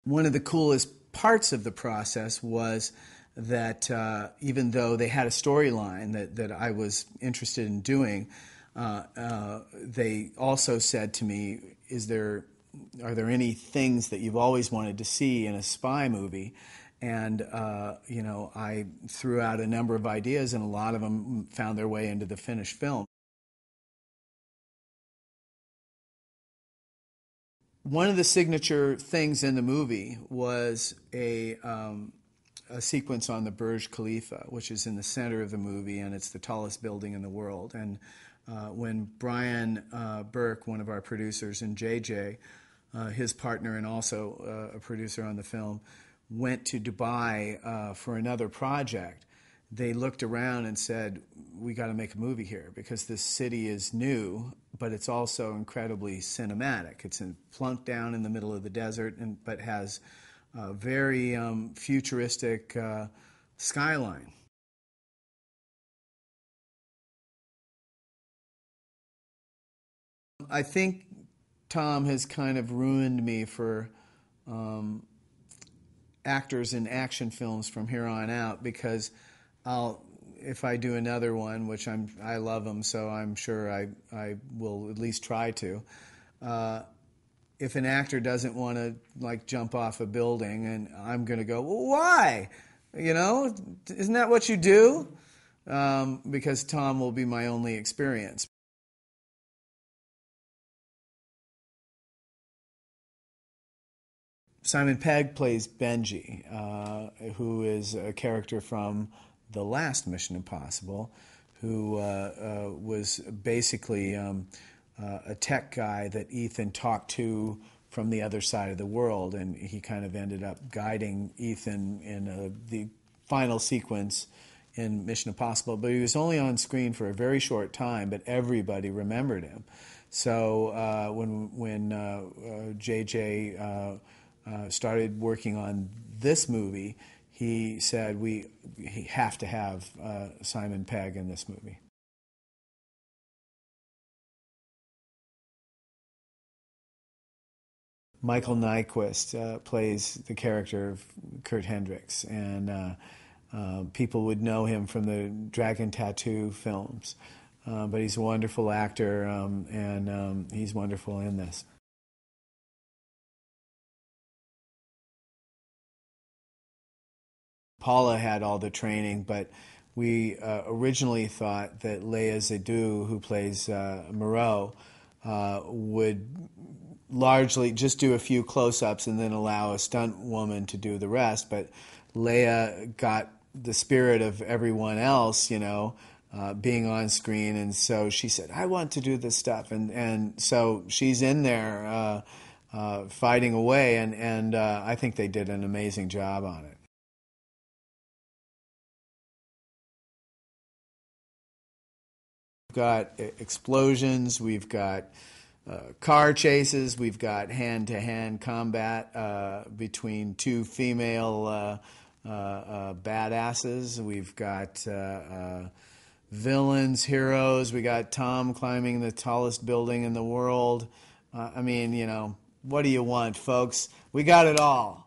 One of the coolest parts of the process was that even though they had a storyline that I was interested in doing, they also said to me, are there any things that you've always wanted to see in a spy movie? And, I threw out a number of ideas, and a lot of them found their way into the finished film. One of the signature things in the movie was a sequence on the Burj Khalifa, which is in the center of the movie, and it's the tallest building in the world. And when Brian Burke, one of our producers, and JJ, his partner and also a producer on the film, went to Dubai for another project, they looked around and said, we got to make a movie here because this city is new, but it's also incredibly cinematic. It's plunked down in the middle of the desert, but has a very futuristic skyline. I think Tom has kind of ruined me for actors in action films from here on out, because if I do another one, which I love them, so I'm sure I will at least try to. If an actor doesn't want to jump off a building, and I'm going to go, well, why? Isn't that what you do? Because Tom will be my only experience. Simon Pegg plays Benji, who is a character from the last Mission Impossible, who was basically a tech guy that Ethan talked to from the other side of the world, and he kind of ended up guiding Ethan in the final sequence in Mission Impossible. But he was only on screen for a very short time, but everybody remembered him. So when JJ started working on this movie, he said we have to have Simon Pegg in this movie. Michael Nyquist plays the character of Kurt Hendricks, and people would know him from the Dragon Tattoo films. But he's a wonderful actor, and he's wonderful in this. Paula had all the training, but we originally thought that Léa Seydoux, who plays Moreau, would largely just do a few close-ups and then allow a stunt woman to do the rest. But Léa got the spirit of everyone else, being on screen, and so she said, I want to do this stuff. And so she's in there fighting away, and I think they did an amazing job on it. We've got explosions, we've got car chases, we've got hand-to-hand combat between two female badasses, we've got villains, heroes, we got Tom climbing the tallest building in the world. What do you want, folks? We got it all.